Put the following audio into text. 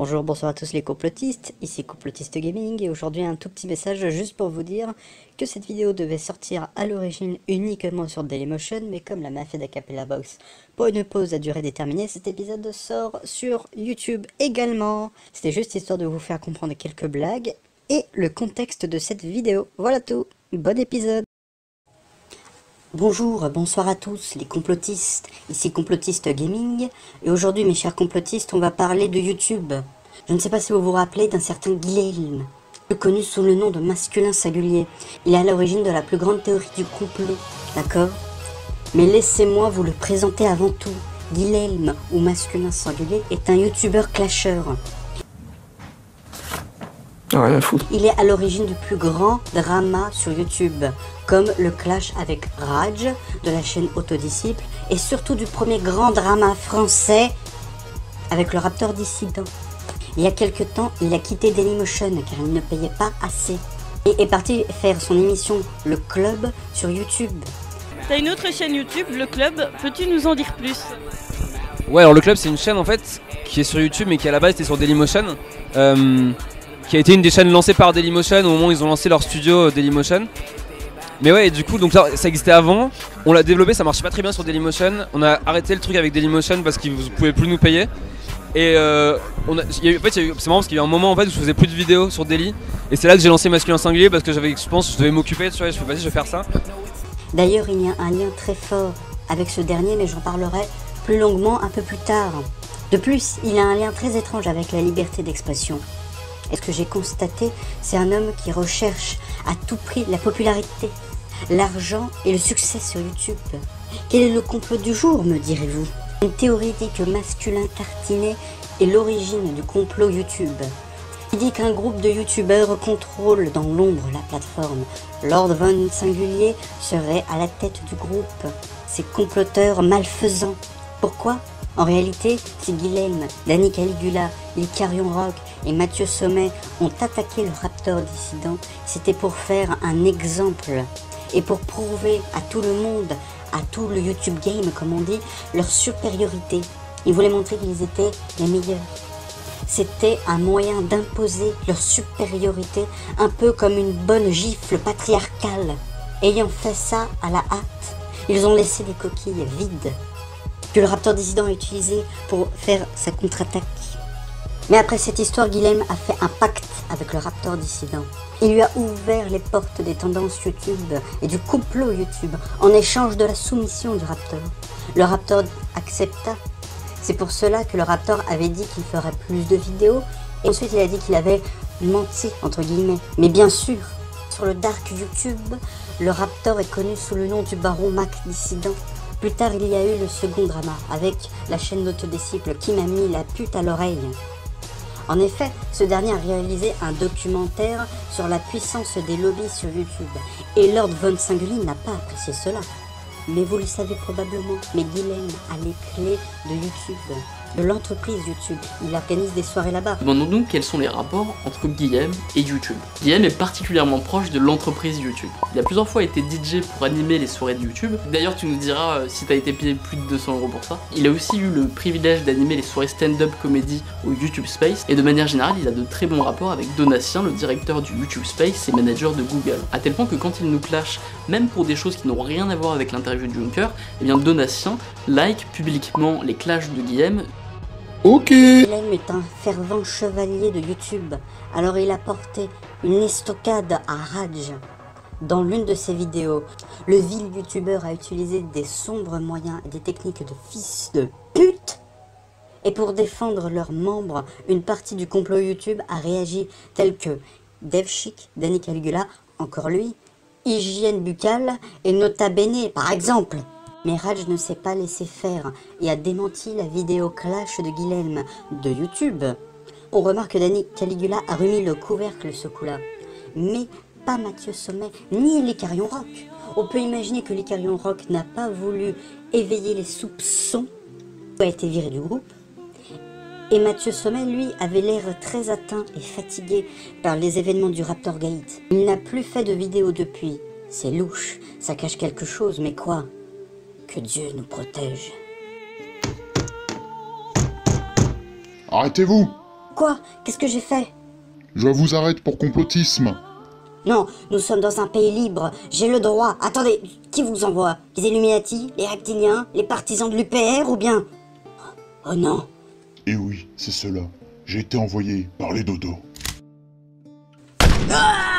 Bonjour, bonsoir à tous les complotistes, ici Complotiste Gaming et aujourd'hui un tout petit message juste pour vous dire que cette vidéo devait sortir à l'origine uniquement sur Dailymotion, mais comme la mafia d'Acapella Box pour une pause à durée déterminée, cet épisode sort sur YouTube également. C'était juste histoire de vous faire comprendre quelques blagues et le contexte de cette vidéo. Voilà tout, bon épisode. Bonjour, bonsoir à tous les complotistes, ici Complotiste Gaming, et aujourd'hui mes chers complotistes, on va parler de YouTube. Je ne sais pas si vous vous rappelez d'un certain Guilhem, plus connu sous le nom de masculin singulier. Il est à l'origine de la plus grande théorie du complot, d'accord? Mais laissez-moi vous le présenter avant tout. Guilhem, ou masculin singulier, est un YouTuber clasheur. Rien à foutre. Il est à l'origine du plus grand drama sur YouTube, comme le clash avec Raj de la chaîne Autodisciple, et surtout du premier grand drama français avec le Raptor Dissident. Il y a quelques temps, il a quitté Dailymotion car il ne payait pas assez et est parti faire son émission Le Club sur YouTube. T'as une autre chaîne YouTube, Le Club, peux-tu nous en dire plus? Ouais, alors le club c'est une chaîne en fait qui est sur YouTube mais qui à la base était sur Dailymotion, qui a été une des chaînes lancées par Dailymotion au moment où ils ont lancé leur studio Dailymotion. Mais ouais, et du coup donc ça existait avant, on l'a développé, ça marchait pas très bien sur Dailymotion, on a arrêté le truc avec Dailymotion parce qu'ils ne pouvaient plus nous payer. Et en fait, c'est marrant parce qu'il y a eu un moment en fait où je faisais plus de vidéos sur Daily et c'est là que j'ai lancé Masculin Singulier parce que je pense que je devais m'occuper, tu vois, je me suis dit vas-y je vais faire ça. D'ailleurs, il y a un lien très fort avec ce dernier, mais j'en parlerai plus longuement un peu plus tard. De plus, il y a un lien très étrange avec la liberté d'expression. Et ce que j'ai constaté, c'est un homme qui recherche à tout prix la popularité, l'argent et le succès sur YouTube. Quel est le complot du jour, me direz-vous? Une théorie dit que Masculin Tartinet est l'origine du complot YouTube. Il dit qu'un groupe de youtubeurs contrôle dans l'ombre la plateforme. Lord Von Singulier serait à la tête du groupe. Ces comploteurs malfaisants. Pourquoi? En réalité, si Guilhem, Danny Caligula, Icarion Rock et Mathieu Sommet ont attaqué le Raptor Dissident, c'était pour faire un exemple et pour prouver à tout le monde, à tout le YouTube game comme on dit, leur supériorité. Ils voulaient montrer qu'ils étaient les meilleurs. C'était un moyen d'imposer leur supériorité, un peu comme une bonne gifle patriarcale. Ayant fait ça à la hâte, ils ont laissé des coquilles vides que le Raptor Dissident a utilisé pour faire sa contre-attaque. Mais après cette histoire, Guilhem a fait un pacte avec le Raptor Dissident. Il lui a ouvert les portes des tendances YouTube et du complot YouTube en échange de la soumission du Raptor. Le Raptor accepta. C'est pour cela que le Raptor avait dit qu'il ferait plus de vidéos et ensuite il a dit qu'il avait menti entre guillemets. Mais bien sûr, sur le dark YouTube, le Raptor est connu sous le nom du baron Mac Dissident. Plus tard, il y a eu le second drama avec la chaîne d'Autodisciple qui m'a mis la pute à l'oreille. En effet, ce dernier a réalisé un documentaire sur la puissance des lobbies sur YouTube. Et Lord Von Singulier n'a pas apprécié cela. Mais vous le savez probablement, mais Guilhem a les clés de YouTube, de l'entreprise YouTube. Il organise des soirées là-bas. Demandons-nous quels sont les rapports entre Guilhem et YouTube. Guilhem est particulièrement proche de l'entreprise YouTube. Il a plusieurs fois été DJ pour animer les soirées de YouTube. D'ailleurs, tu nous diras si t'as été payé plus de 200 € pour ça. Il a aussi eu le privilège d'animer les soirées stand-up comédie au YouTube Space. Et de manière générale, il a de très bons rapports avec Donatien, le directeur du YouTube Space et manager de Google. À tel point que quand il nous clash, même pour des choses qui n'ont rien à voir avec l'interview de Junker, eh bien Donatien like publiquement les clashs de Guilhem. Ok. Guilhem est un fervent chevalier de YouTube, alors il a porté une estocade à Raj. Dans l'une de ses vidéos, le vil youtubeur a utilisé des sombres moyens et des techniques de fils de pute. Et pour défendre leurs membres, une partie du complot YouTube a réagi tel que DevChic, Danny Caligula, encore lui, Hygiène buccale et Nota Bene par exemple. Mais Raj ne s'est pas laissé faire et a démenti la vidéo clash de Guilhem de YouTube. On remarque que Danny Caligula a remis le couvercle ce coup-là. Mais pas Mathieu Sommet ni l'Icarion Rock. On peut imaginer que l'Icarion Rock n'a pas voulu éveiller les soupçons, a été viré du groupe. Et Mathieu Sommet, lui, avait l'air très atteint et fatigué par les événements du Raptor Gate. Il n'a plus fait de vidéo depuis. C'est louche, ça cache quelque chose, mais quoi? Que Dieu nous protège. Arrêtez-vous! Quoi? Qu'est-ce que j'ai fait? Je vous arrête pour complotisme. Non, nous sommes dans un pays libre. J'ai le droit. Attendez, qui vous envoie? Les Illuminati? Les reptiliens? Les partisans de l'UPR ou bien... Oh non. Et oui, c'est cela. J'ai été envoyé par les dodos. Ah!